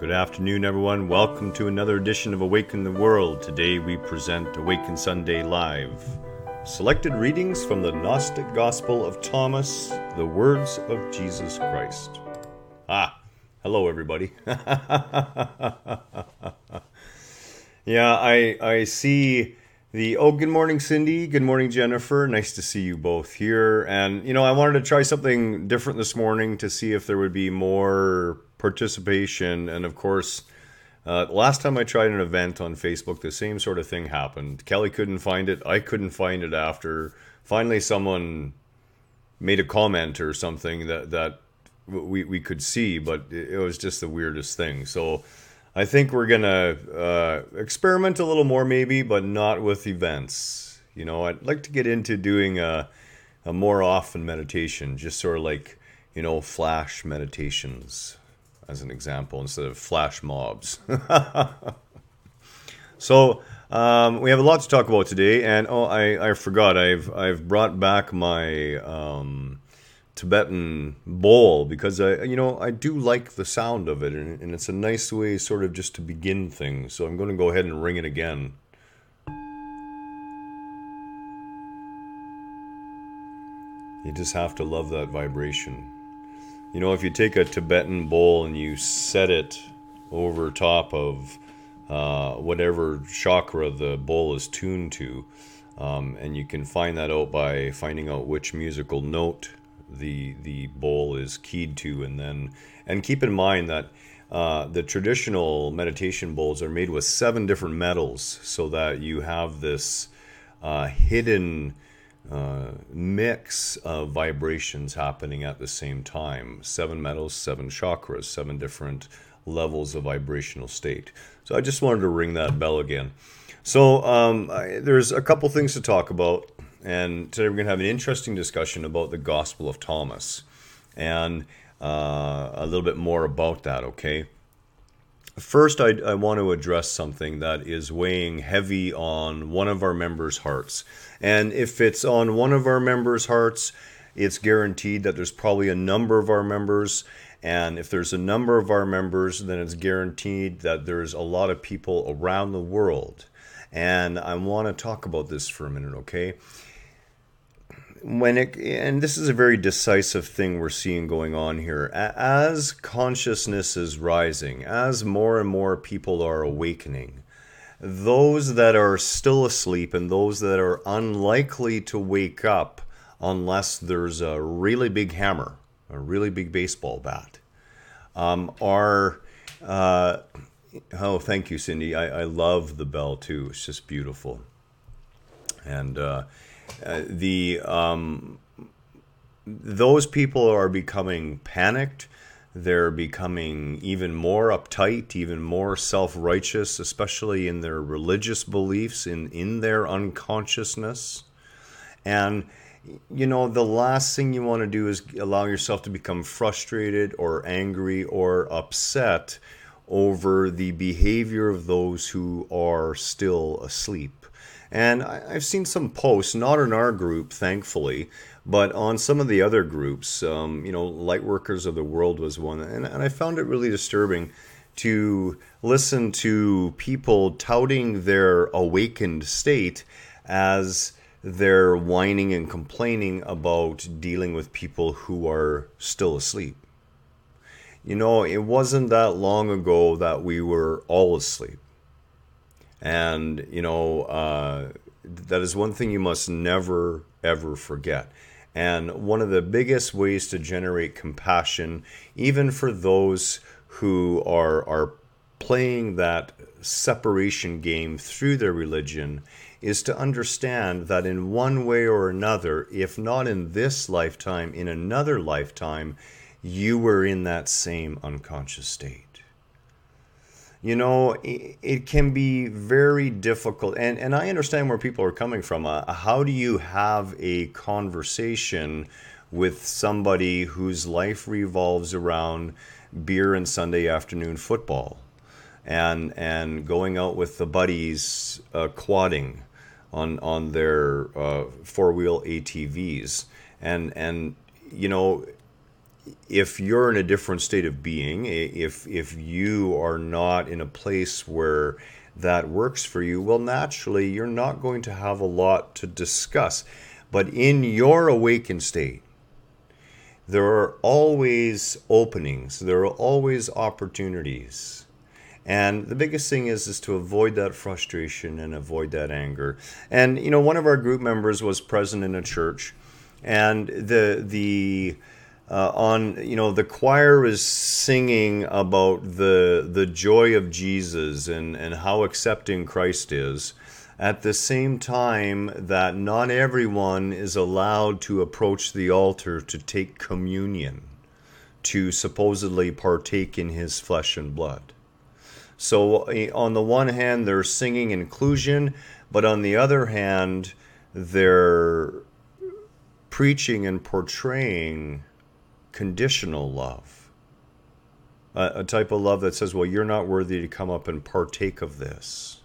Good afternoon, everyone. Welcome to another edition of Awaken the World. Today we present Awaken Sunday Live. Selected readings from the Gnostic Gospel of Thomas, the words of Jesus Christ. Hello, everybody. Yeah, I see the... Oh, good morning, Cindy. Good morning, Jennifer. Nice to see you both here. And, I wanted to try something different this morning to see if there would be more participation. And, of course, last time I tried an event on Facebook, the same sort of thing happened. Kelly couldn't find it. I couldn't find it after. Finally, someone made a comment or something that we could see, but it was just the weirdest thing. So I think we're going to experiment a little more maybe, but not with events. I'd like to get into doing a more often meditation, just sort of like, flash meditations as an example, instead of flash mobs. So we have a lot to talk about today, and I forgot, I've brought back my Tibetan bowl because I do like the sound of it, and it's a nice way sort of just to begin things. So I'm going to go ahead and ring it again. You just have to love that vibration. If you take a Tibetan bowl and you set it over top of whatever chakra the bowl is tuned to, and you can find that out by finding out which musical note the bowl is keyed to, and keep in mind that the traditional meditation bowls are made with 7 different metals, so that you have this hidden mix of vibrations happening at the same time. 7 metals, 7 chakras, 7 different levels of vibrational state. So I just wanted to ring that bell again. So there's a couple things to talk about, and today we're going to have an interesting discussion about the Gospel of Thomas, and a little bit more about that, okay? First, I want to address something that is weighing heavy on one of our members' hearts. And if it's on one of our members' hearts, it's guaranteed that there's probably a number of our members. And if there's a number of our members, then it's guaranteed that there's a lot of people around the world. And I want to talk about this for a minute, okay? And this is a very decisive thing we're seeing going on here. As consciousness is rising, as more and more people are awakening, those that are still asleep and those that are unlikely to wake up unless there's a really big hammer, a really big baseball bat, are... oh, thank you, Cindy. I love the bell, too. It's just beautiful. And... those people are becoming panicked. They're becoming even more uptight, even more self-righteous, especially in their religious beliefs, in their unconsciousness. And, the last thing you want to do is allow yourself to become frustrated or angry or upset over the behavior of those who are still asleep. And I've seen some posts, not in our group, thankfully, but on some of the other groups. Lightworkers of the World was one. And I found it really disturbing to listen to people touting their awakened state as they're whining and complaining about dealing with people who are still asleep. It wasn't that long ago that we were all asleep. And, that is one thing you must never, ever forget. And one of the biggest ways to generate compassion, even for those who are playing that separation game through their religion, is to understand that in one way or another, if not in this lifetime, in another lifetime, you were in that same unconscious state. It can be very difficult, and I understand where people are coming from. How do you have a conversation with somebody whose life revolves around beer and Sunday afternoon football, and going out with the buddies, quadding on their four-wheel ATVs, and if you're in a different state of being, if you are not in a place where that works for you, well, naturally, you're not going to have a lot to discuss. But in your awakened state, there are always openings. There are always opportunities. And the biggest thing is to avoid that frustration and avoid that anger. And, one of our group members was present in a church, and the choir is singing about the joy of Jesus and how accepting Christ is, at the same time that not everyone is allowed to approach the altar to take communion, to supposedly partake in his flesh and blood. So on the one hand, they're singing inclusion, but on the other hand, they're preaching and portraying conditional love. A type of love that says, well, you're not worthy to come up and partake of this.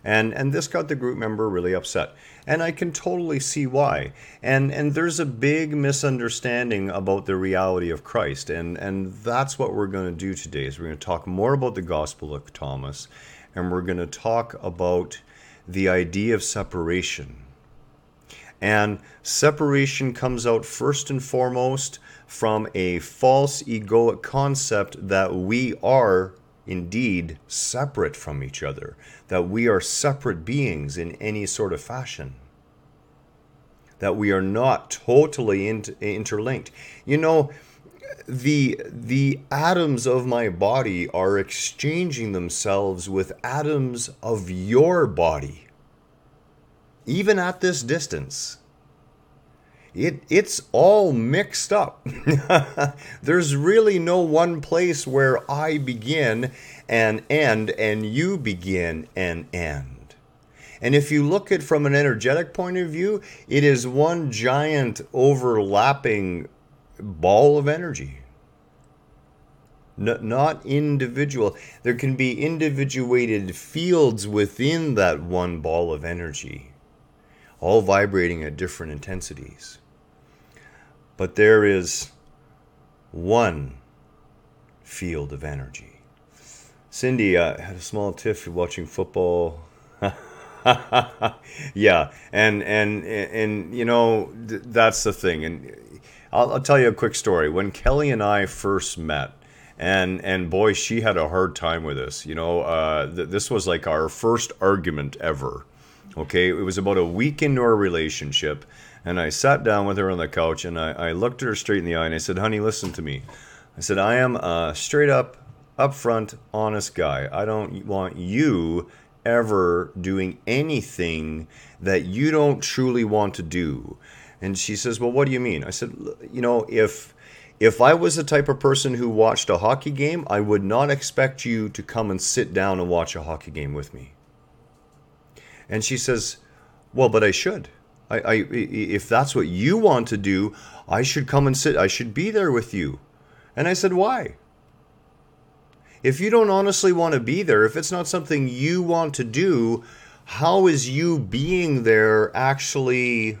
And this got the group member really upset. And I can totally see why. And there's a big misunderstanding about the reality of Christ. And that's what we're going to do today, is we're going to talk more about the Gospel of Thomas. And we're going to talk about the idea of separation. And separation comes out first and foremost from a false egoic concept that we are indeed separate from each other, that we are separate beings in any sort of fashion, that we are not totally interlinked. The atoms of my body are exchanging themselves with atoms of your body, even at this distance. It's all mixed up. There's really no one place where I begin and end and you begin and end. And if you look at it from an energetic point of view, it is one giant overlapping ball of energy. Not individual. There can be individuated fields within that one ball of energy, all vibrating at different intensities. But there is one field of energy. Cindy had a small tiff watching football. Yeah, and that's the thing. And I'll tell you a quick story. When Kelly and I first met, and boy, she had a hard time with this. This was like our first argument ever. Okay, it was about a week into our relationship, and I sat down with her on the couch, and I looked at her straight in the eye, and I said, honey, listen to me. I said, I am a straight up, upfront, honest guy. I don't want you ever doing anything that you don't truly want to do. And she says, well, what do you mean? I said, if I was the type of person who watched a hockey game, I would not expect you to come and sit down and watch a hockey game with me. And she says, well, but I should. If that's what you want to do, I should come and sit. I should be there with you. And I said, why? If you don't honestly want to be there, if it's not something you want to do, how is you being there actually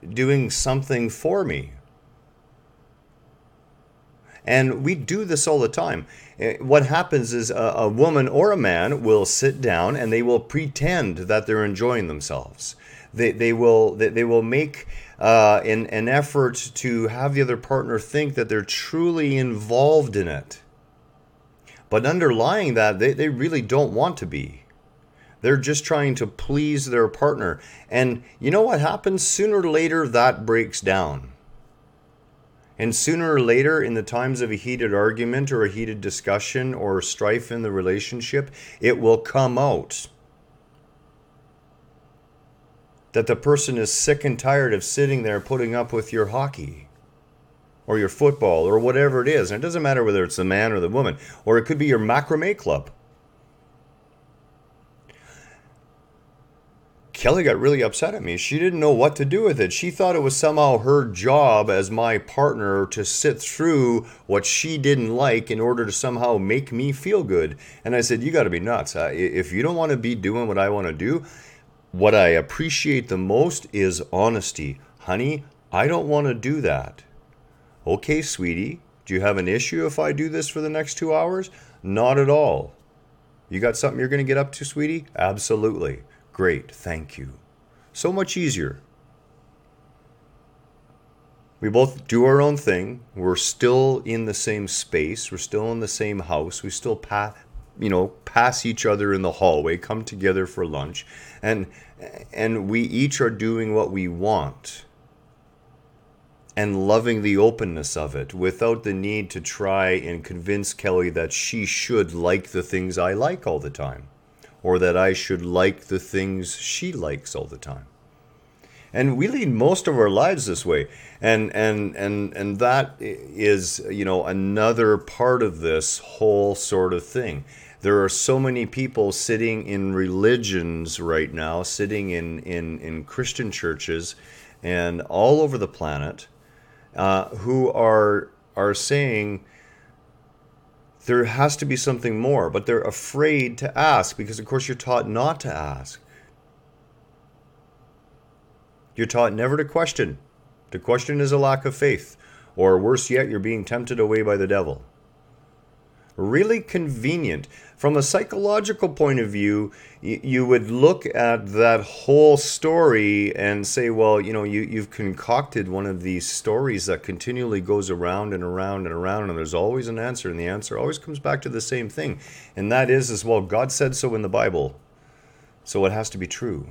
doing something for me? And we do this all the time. What happens is a woman or a man will sit down and they will pretend that they're enjoying themselves. They will make an effort to have the other partner think that they're truly involved in it. But underlying that, they really don't want to be. They're just trying to please their partner. And you know what happens? Sooner or later, that breaks down. And sooner or later, in the times of a heated argument or a heated discussion or strife in the relationship, it will come out that the person is sick and tired of sitting there putting up with your hockey or your football or whatever it is. And it doesn't matter whether it's the man or the woman, or it could be your macrame club. Kelly got really upset at me. She didn't know what to do with it. She thought it was somehow her job as my partner to sit through what she didn't like in order to somehow make me feel good. And I said, you got to be nuts. If you don't want to be doing what I want to do, what I appreciate the most is honesty. Honey, I don't want to do that. Okay, sweetie, do you have an issue if I do this for the next 2 hours? Not at all. You got something you're going to get up to, sweetie? Absolutely. Great, thank you. So much easier. We both do our own thing. We're still in the same space. We're still in the same house. We still pass each other in the hallway, come together for lunch, and we each are doing what we want and loving the openness of it without the need to try and convince Kelly that she should like the things I like all the time, or that I should like the things she likes all the time. And we lead most of our lives this way. And that is, another part of this whole sort of thing. There are so many people sitting in religions right now, sitting in Christian churches and all over the planet, who are saying there has to be something more, but they're afraid to ask because, of course, you're taught not to ask. You're taught never to question. To question is a lack of faith. Or worse yet, you're being tempted away by the devil. Really convenient. From a psychological point of view, you would look at that whole story and say, well, you've concocted one of these stories that continually goes around and around and around, and there's always an answer, and the answer always comes back to the same thing. And that is, as well, God said so in the Bible, so it has to be true.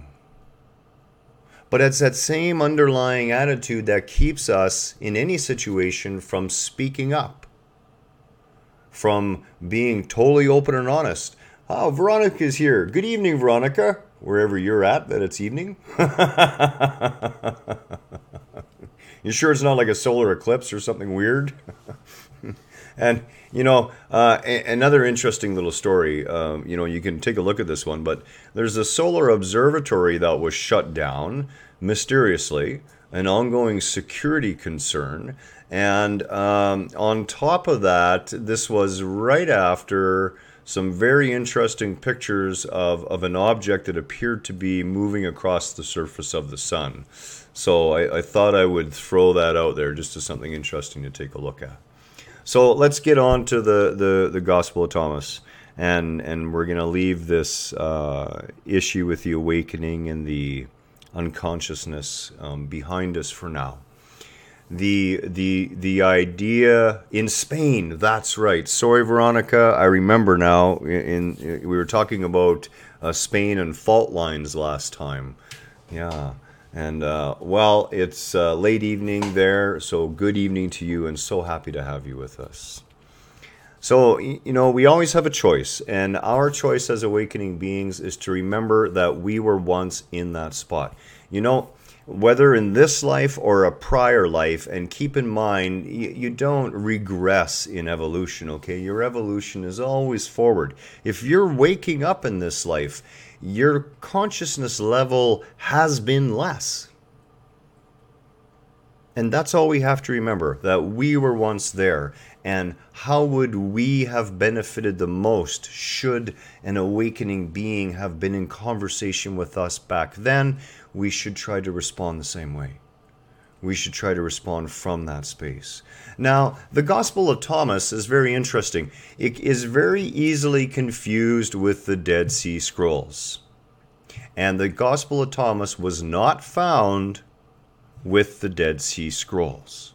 But it's that same underlying attitude that keeps us in any situation from speaking up, from being totally open and honest. Oh, Veronica's here. Good evening, Veronica. Wherever you're at, that it's evening. You sure it's not like a solar eclipse or something weird? And, another interesting little story, you can take a look at this one, but there's a solar observatory that was shut down mysteriously, an ongoing security concern. And on top of that, this was right after some very interesting pictures of an object that appeared to be moving across the surface of the sun. So I thought I would throw that out there just as something interesting to take a look at. So let's get on to the Gospel of Thomas, and we're going to leave this issue with the awakening and the unconsciousness behind us for now. The idea in Spain, that's right. Sorry, Veronica, I remember now. We were talking about Spain and fault lines last time. Yeah. And, it's late evening there, so good evening to you, and so happy to have you with us. So, we always have a choice, and our choice as awakening beings is to remember that we were once in that spot. Whether in this life or a prior life, and keep in mind, you don't regress in evolution, okay? Your evolution is always forward. If you're waking up in this life, your consciousness level has been less. And that's all we have to remember, that we were once there. And how would we have benefited the most should an awakening being have been in conversation with us back then? We should try to respond the same way. We should try to respond from that space. Now, the Gospel of Thomas is very interesting. It is very easily confused with the Dead Sea Scrolls. And the Gospel of Thomas was not found with the Dead Sea Scrolls.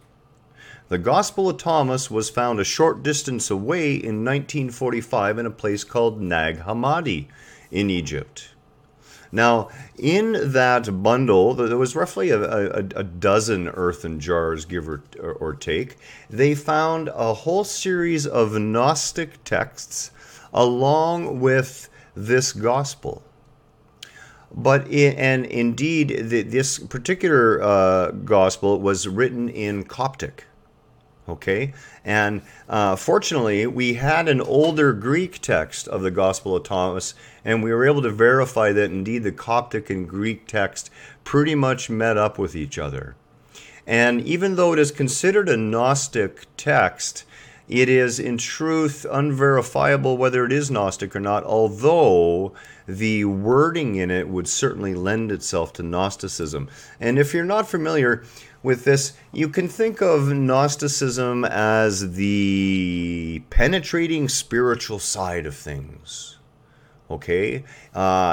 The Gospel of Thomas was found a short distance away in 1945 in a place called Nag Hammadi in Egypt. Now, in that bundle, there was roughly a dozen earthen jars, give or take. They found a whole series of Gnostic texts along with this gospel. And indeed, this particular gospel was written in Coptic. Okay, and fortunately, we had an older Greek text of the Gospel of Thomas, and we were able to verify that indeed the Coptic and Greek text pretty much met up with each other. And even though it is considered a Gnostic text, it is in truth unverifiable whether it is Gnostic or not, although the wording in it would certainly lend itself to Gnosticism. And if you're not familiar, with this, you can think of Gnosticism as the penetrating spiritual side of things. Okay,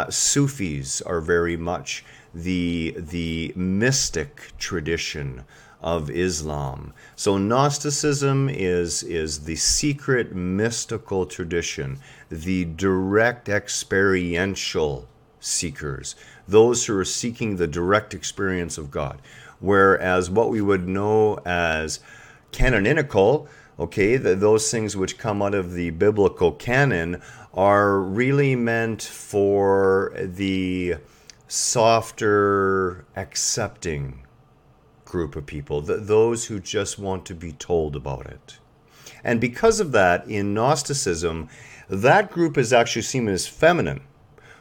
Sufis are very much the mystic tradition of Islam. So Gnosticism is the secret mystical tradition, the direct experiential seekers, those who are seeking the direct experience of God. Whereas what we would know as canonical, okay, those things which come out of the biblical canon are really meant for the softer, accepting group of people, those who just want to be told about it. And because of that, in Gnosticism, that group is actually seen as feminine,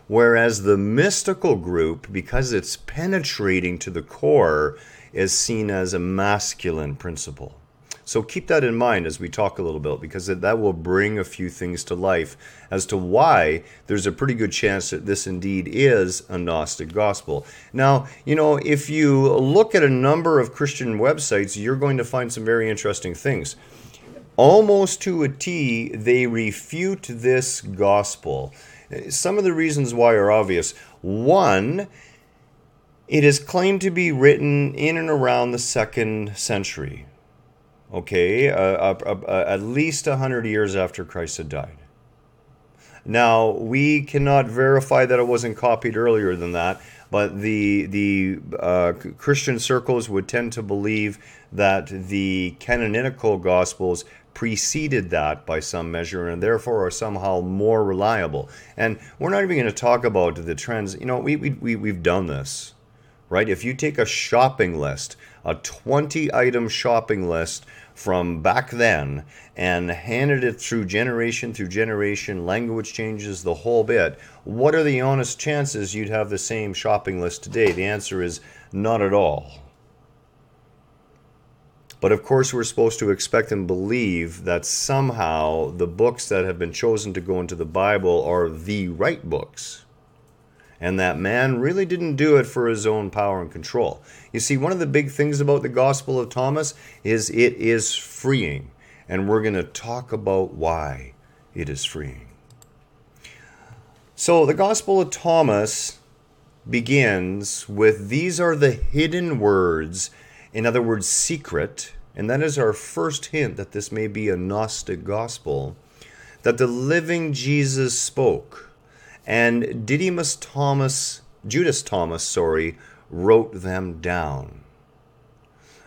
whereas the mystical group, because it's penetrating to the core, is seen as a masculine principle. So keep that in mind as we talk a little bit, because that will bring a few things to life as to why there's a pretty good chance that this indeed is a Gnostic gospel. Now, if you look at a number of Christian websites, you're going to find some very interesting things. Almost to a T, they refute this gospel. Some of the reasons why are obvious. One, it is claimed to be written in and around the 2nd century. Okay, at least 100 years after Christ had died. Now, we cannot verify that it wasn't copied earlier than that, but the Christian circles would tend to believe that the canonical Gospels preceded that by some measure and therefore are somehow more reliable. And we're not even going to talk about the trends. We've done this, right? If you take a shopping list, a 20-item shopping list from back then, and handed it through generation, language changes, the whole bit, what are the honest chances you'd have the same shopping list today? The answer is not at all. But of course, we're supposed to expect and believe that somehow the books that have been chosen to go into the Bible are the right books, and that man really didn't do it for his own power and control. You see, one of the big things about the Gospel of Thomas is it is freeing, and we're going to talk about why it is freeing. So the Gospel of Thomas begins with, these are the hidden words, in other words, secret, and that is our first hint that this may be a Gnostic gospel, that the living Jesus spoke. And Judas Thomas, wrote them down.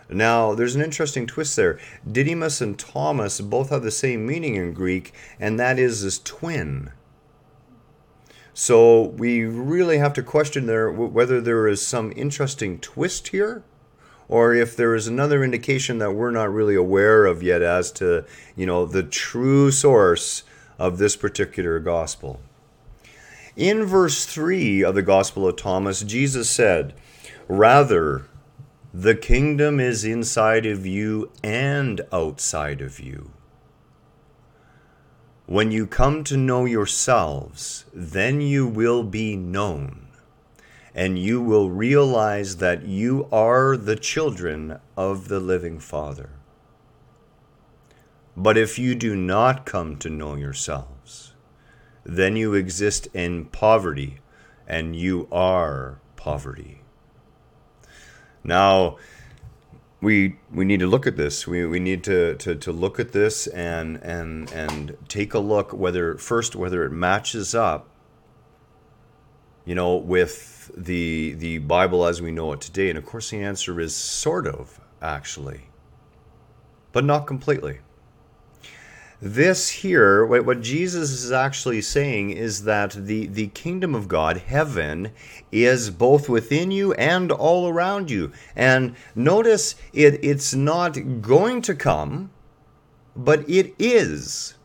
Now, there's an interesting twist there. Didymus and Thomas both have the same meaning in Greek, and that is as twin. So we really have to question there whether there is some interesting twist here, or if there is another indication that we're not really aware of yet as to, the true source of this particular gospel. In verse 3 of the Gospel of Thomas, Jesus said, "Rather, the kingdom is inside of you and outside of you. When you come to know yourselves, then you will be known, and you will realize that you are the children of the living Father. But if you do not come to know yourselves, then you exist in poverty, and you are poverty." Now, we need to look at this. We need to look at this and take a look whether it matches up, with the Bible as we know it today. And of course, the answer is sort of, actually, but not completely. This here, what Jesus is actually saying is that the kingdom of God, heaven, is both within you and all around you. And notice it's not going to come, but it is.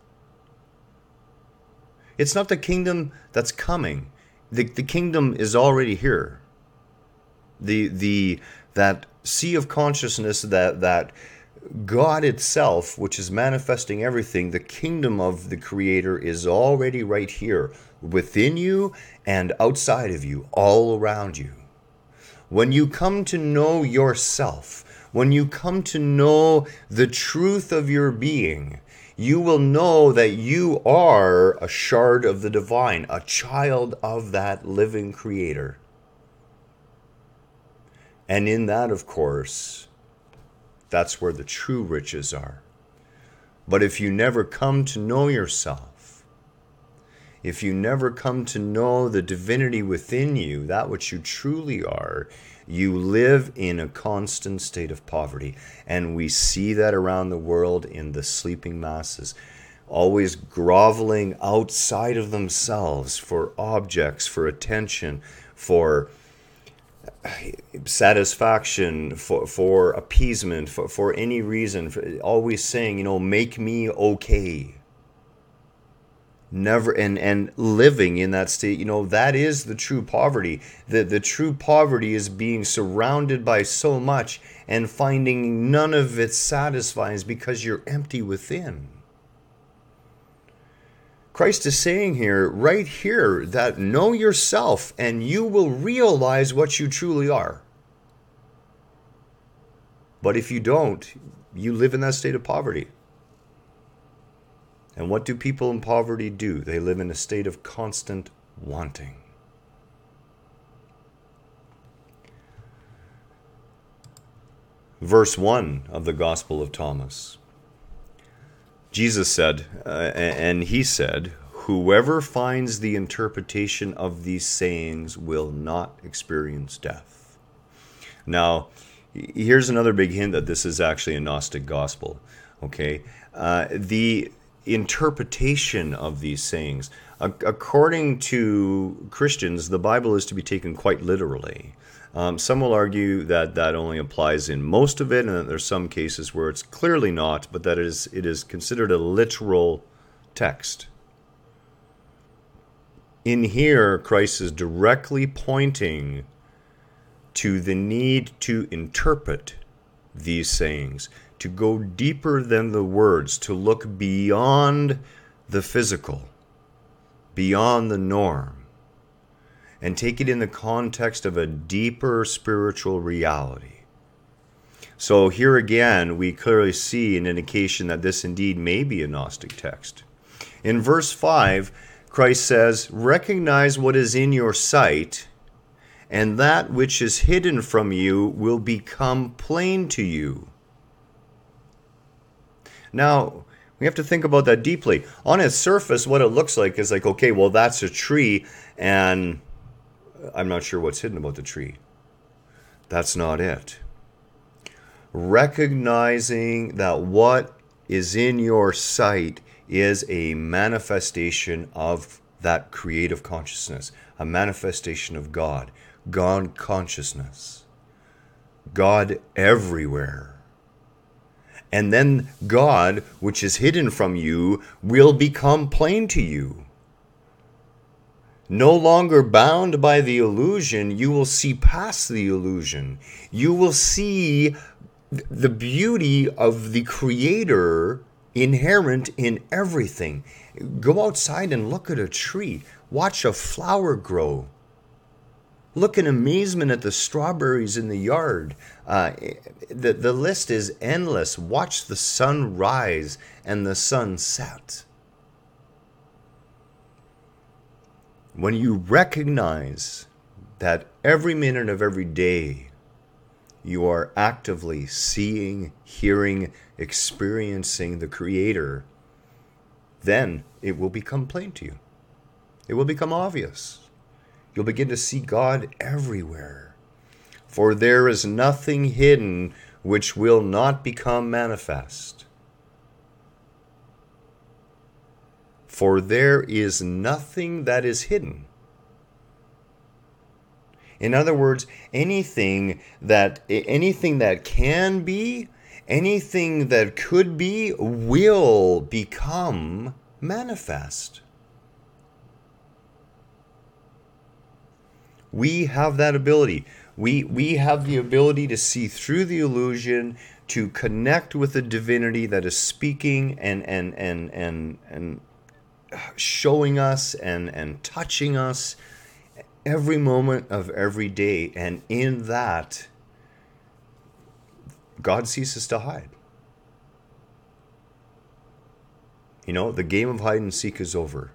It's not the kingdom that's coming. The kingdom is already here. That sea of consciousness, that God itself, which is manifesting everything, the kingdom of the Creator is already right here, within you and outside of you, all around you. When you come to know yourself, when you come to know the truth of your being, you will know that you are a shard of the divine, a child of that living Creator. And in that, of course, that's where the true riches are. But if you never come to know yourself, if you never come to know the divinity within you, that which you truly are, you live in a constant state of poverty. And we see that around the world in the sleeping masses, always groveling outside of themselves for objects, for attention, for satisfaction, for appeasement, for any reason, always saying, make me okay. Never and living in that state, that is the true poverty. The true poverty is being surrounded by so much and finding none of it satisfies because you're empty within. Christ is saying here, right here, that know yourself and you will realize what you truly are. But if you don't, you live in that state of poverty. And what do people in poverty do? They live in a state of constant wanting. Verse 1 of the Gospel of Thomas. Jesus said, and he said, whoever finds the interpretation of these sayings will not experience death. Now, here's another big hint that this is actually a Gnostic gospel. Okay, the interpretation of these sayings, according to Christians, the Bible is to be taken quite literally. Some will argue that that only applies in most of it, and that there's some cases where it's clearly not, but that it is considered a literal text. In here, Christ is directly pointing to the need to interpret these sayings, to go deeper than the words, to look beyond the physical, beyond the norm, and take it in the context of a deeper spiritual reality. So here again, we clearly see an indication that this indeed may be a Gnostic text. In verse 5, Christ says, recognize what is in your sight, and that which is hidden from you will become plain to you. Now, we have to think about that deeply. On its surface, what it looks like is like, okay, well, that's a tree, and I'm not sure what's hidden about the tree. That's not it. Recognizing that what is in your sight is a manifestation of that creative consciousness, a manifestation of God, God consciousness, God everywhere. And then God, which is hidden from you, will become plain to you. No longer bound by the illusion, you will see past the illusion. You will see the beauty of the Creator inherent in everything. Go outside and look at a tree. Watch a flower grow. Look in amazement at the strawberries in the yard. The list is endless. Watch the sun rise and the sun set. When you recognize that every minute of every day you are actively seeing, hearing, experiencing the Creator, then it will become plain to you. It will become obvious. You'll begin to see God everywhere. For there is nothing hidden which will not become manifest. For there is nothing that is hidden. In other words, anything that can be, anything that could be, will become manifest. We have that ability. We have the ability to see through the illusion, to connect with the divinity that is speaking and showing us and touching us every moment of every day. And in that, God ceases to hide. You know, the game of hide and seek is over.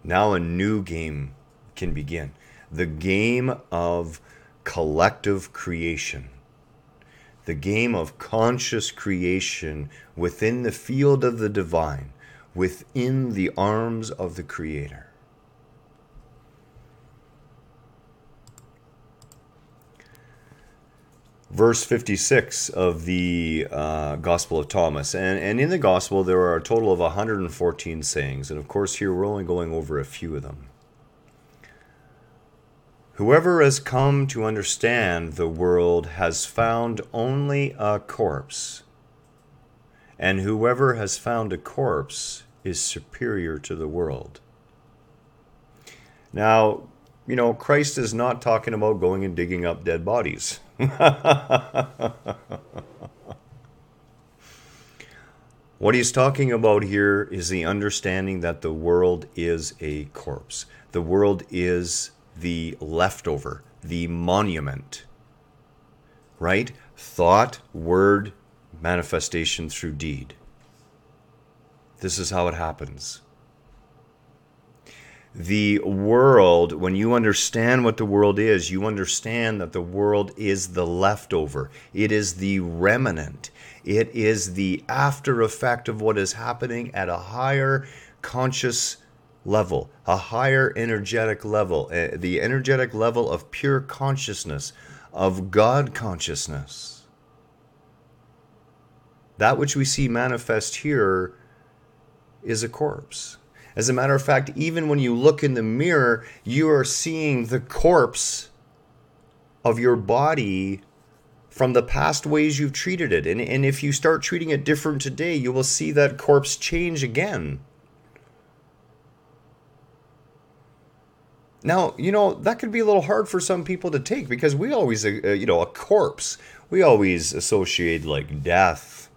Now a new game can begin. The game of collective creation. The game of conscious creation within the field of the divine, within the arms of the Creator. Verse 56 of the Gospel of Thomas. And in the Gospel, there are a total of 114 sayings. And of course, here we're only going over a few of them. Whoever has come to understand the world has found only a corpse. And whoever has found a corpse is superior to the world. Now, you know, Christ is not talking about going and digging up dead bodies. What he's talking about here is the understanding that the world is a corpse. The world is the leftover, the monument, right? Thought, word, manifestation through deed. This is how it happens. The world, when you understand what the world is, you understand that the world is the leftover. It is the remnant. It is the after effect of what is happening at a higher conscious level, a higher energetic level, the energetic level of pure consciousness, of God consciousness. That which we see manifest here is a corpse. As a matter of fact, even when you look in the mirror, you are seeing the corpse of your body from the past ways you've treated it. And if you start treating it different today, you will see that corpse change again. Now, you know, that could be a little hard for some people to take because we always, a corpse, we always associate like death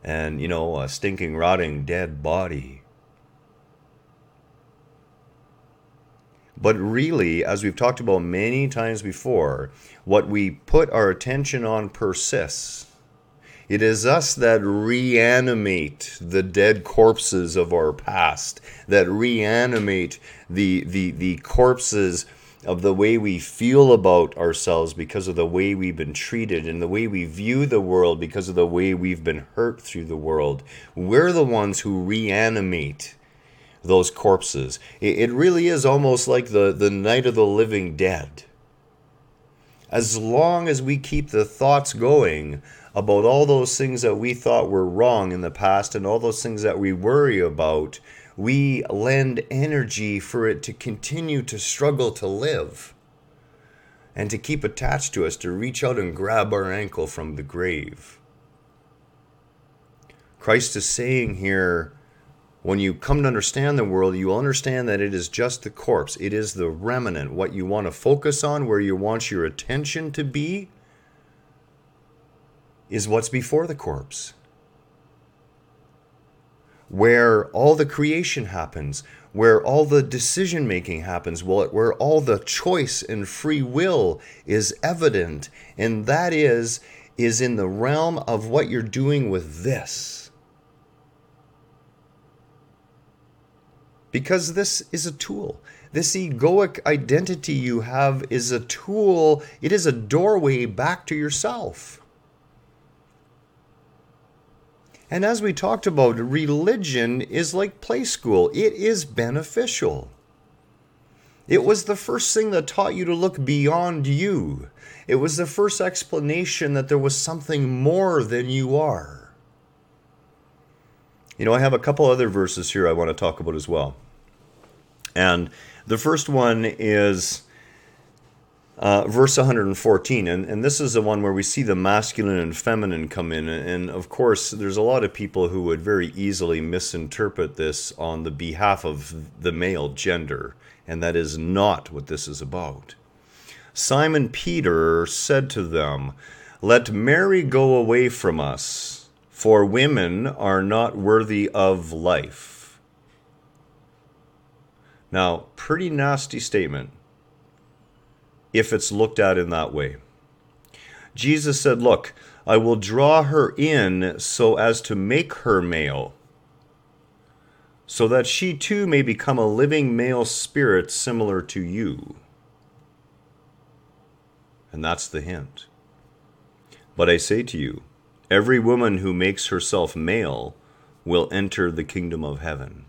and, a stinking, rotting, dead body. But really, as we've talked about many times before, what we put our attention on persists. It is us that reanimate the dead corpses of our past, that reanimate the corpses of the way we feel about ourselves because of the way we've been treated and the way we view the world because of the way we've been hurt through the world. We're the ones who reanimate those corpses. It really is almost like the night of the living dead. As long as we keep the thoughts going about all those things that we thought were wrong in the past and all those things that we worry about, we lend energy for it to continue to struggle to live and to keep attached to us, to reach out and grab our ankle from the grave. Christ is saying here, when you come to understand the world, you will understand that it is just the corpse. It is the remnant. What you want to focus on, where you want your attention to be, is what's before the corpse. Where all the creation happens, where all the decision making happens, where all the choice and free will is evident. And that is in the realm of what you're doing with this. Because this is a tool. This egoic identity you have is a tool. It is a doorway back to yourself. And as we talked about, religion is like play school. It is beneficial. It was the first thing that taught you to look beyond you. It was the first explanation that there was something more than you are. I have a couple other verses here I want to talk about as well. And the first one is verse 114. And this is the one where we see the masculine and feminine come in. And of course, there's a lot of people who would very easily misinterpret this on the behalf of the male gender. And that is not what this is about. Simon Peter said to them, "Let Mary go away from us, for women are not worthy of life." Now, pretty nasty statement if it's looked at in that way. Jesus said, look, I will draw her in so as to make her male, so that she too may become a living male spirit similar to you. And that's the hint. But I say to you, every woman who makes herself male will enter the kingdom of heaven.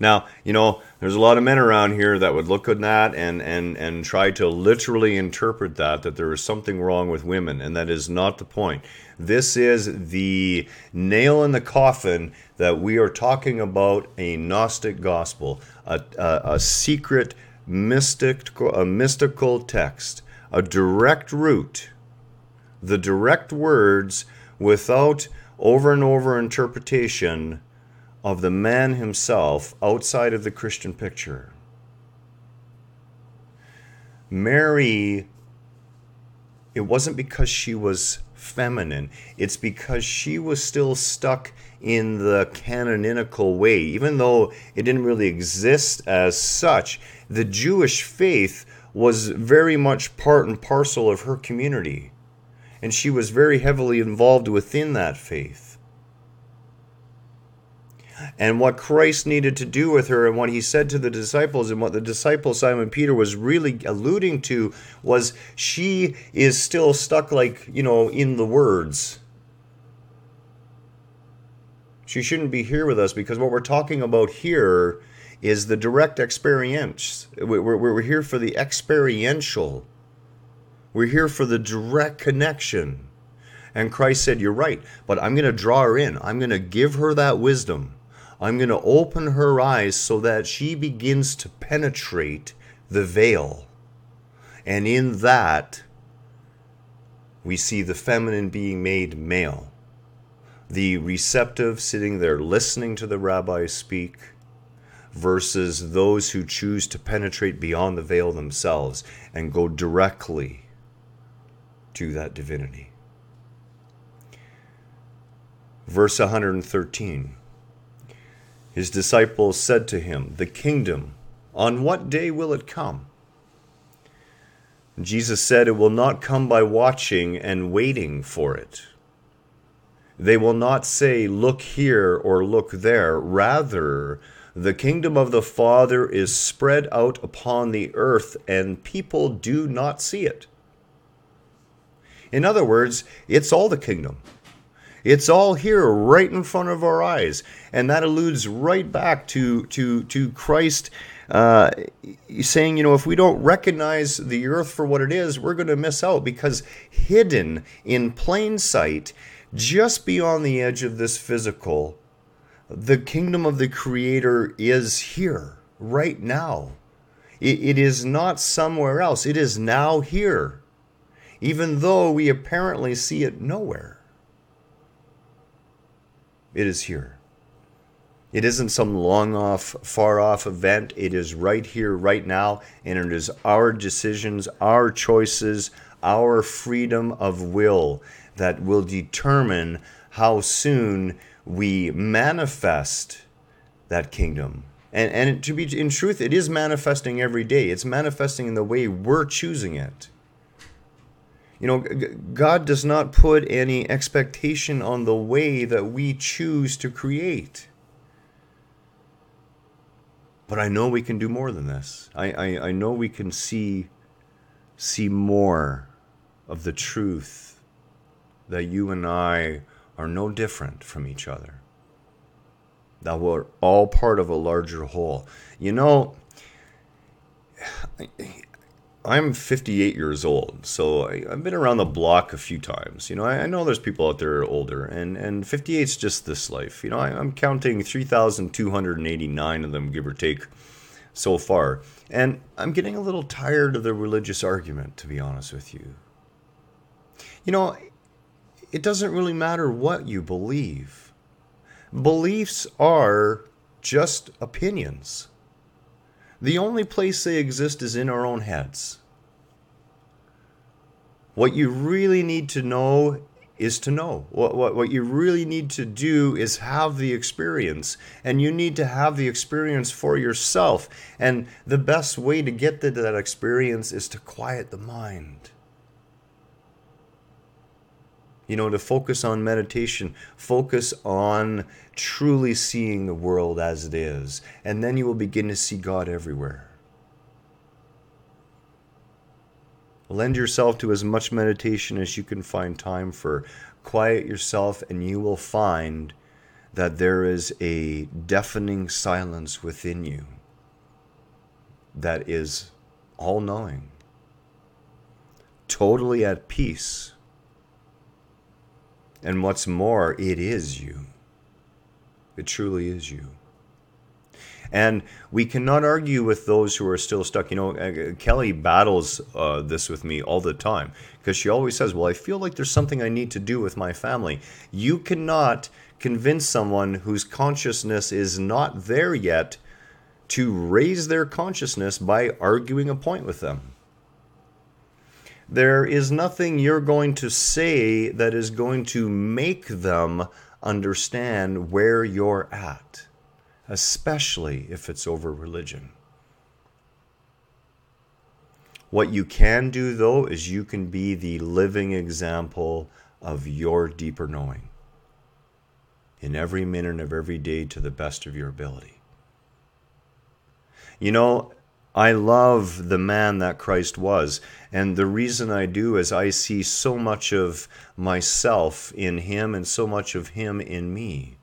Now, there's a lot of men around here that would look at that and try to literally interpret that there is something wrong with women, and that is not the point. This is the nail in the coffin that we are talking about a Gnostic gospel, a secret, mystical text, a direct route, the direct words without over and over interpretation of the man himself outside of the Christian picture. Mary, it wasn't because she was feminine. It's because she was still stuck in the canonical way. Even though it didn't really exist as such, the Jewish faith was very much part and parcel of her community. And she was very heavily involved within that faith. And what Christ needed to do with her and what he said to the disciples and what the disciple Simon Peter was really alluding to was she is still stuck in the words. She shouldn't be here with us because what we're talking about here is the direct experience. We're here for the experiential. We're here for the direct connection. And Christ said, you're right, but I'm going to draw her in. I'm going to give her that wisdom. I'm going to open her eyes so that she begins to penetrate the veil. And in that, we see the feminine being made male. The receptive sitting there listening to the rabbi speak versus those who choose to penetrate beyond the veil themselves and go directly to that divinity. Verse 113. His disciples said to him, the kingdom, on what day will it come? Jesus said, it will not come by watching and waiting for it. They will not say, look here or look there. Rather, the kingdom of the Father is spread out upon the earth, and people do not see it. In other words, it's all the kingdom. It's all here right in front of our eyes. And that alludes right back to Christ saying, if we don't recognize the earth for what it is, we're going to miss out, because hidden in plain sight, just beyond the edge of this physical, the kingdom of the Creator is here right now. It is not somewhere else. It is now here, even though we apparently see it nowhere. It is here. It isn't some far off event. It is right here, right now, and it is our decisions, our choices, our freedom of will that will determine how soon we manifest that kingdom. And to be in truth, it is manifesting every day. It's manifesting in the way we're choosing it. God does not put any expectation on the way that we choose to create. But I know we can do more than this. I know we can see more of the truth that you and I are no different from each other. That we're all part of a larger whole. I'm 58 years old, so I've been around the block a few times. I know there's people out there older, and 58's just this life. I'm counting 3,289 of them, give or take, so far. And I'm getting a little tired of the religious argument, to be honest with you. It doesn't really matter what you believe. Beliefs are just opinions. The only place they exist is in our own heads. What you really need to know is to know. What you really need to do is have the experience. And you need to have the experience for yourself. And the best way to get to that experience is to quiet the mind. To focus on meditation, focus on truly seeing the world as it is, and then you will begin to see God everywhere. Lend yourself to as much meditation as you can find time for. Quiet yourself, and you will find that there is a deafening silence within you that is all-knowing, totally at peace. And what's more, it is you. It truly is you. And we cannot argue with those who are still stuck. Kelly battles this with me all the time, because she always says, well, I feel like there's something I need to do with my family. You cannot convince someone whose consciousness is not there yet to raise their consciousness by arguing a point with them. There is nothing you're going to say that is going to make them understand where you're at, especially if it's over religion. What you can do, though, is you can be the living example of your deeper knowing in every minute of every day to the best of your ability. I love the man that Christ was, and the reason I do is I see so much of myself in him and so much of him in me.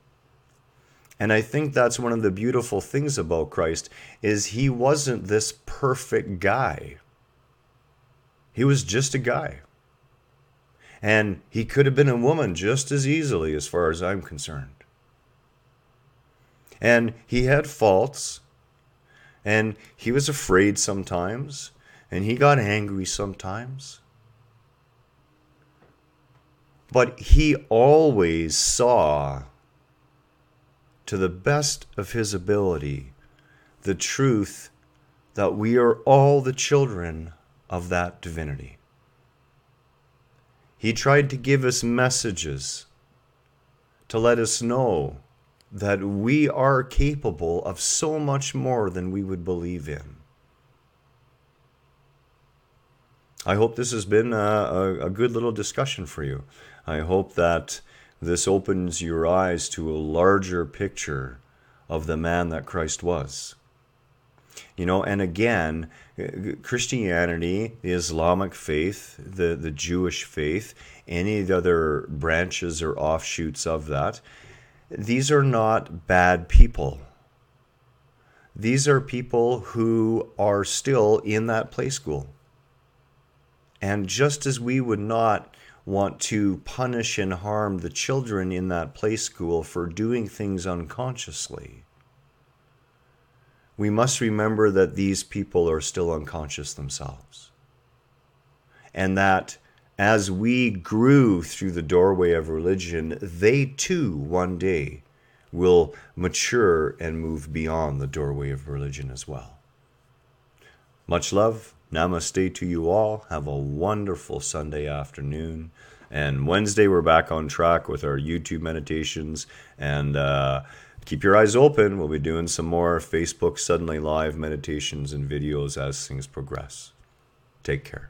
And I think that's one of the beautiful things about Christ, is he wasn't this perfect guy. He was just a guy. And he could have been a woman just as easily, as far as I'm concerned. And he had faults. And he was afraid sometimes, and he got angry sometimes. But he always saw, to the best of his ability, the truth that we are all the children of that divinity. He tried to give us messages to let us know that we are capable of so much more than we would believe in. I hope this has been a good little discussion for you. I hope that this opens your eyes to a larger picture of the man that Christ was. And again, Christianity, the Islamic faith, the Jewish faith, any of the other branches or offshoots of that, these are not bad people. These are people who are still in that play school. And just as we would not want to punish and harm the children in that play school for doing things unconsciously, we must remember that these people are still unconscious themselves. And that as we grew through the doorway of religion, they too one day will mature and move beyond the doorway of religion as well. Much love. Namaste to you all. Have a wonderful Sunday afternoon. And Wednesday, we're back on track with our YouTube meditations. And keep your eyes open. We'll be doing some more Facebook Suddenly Live meditations and videos as things progress. Take care.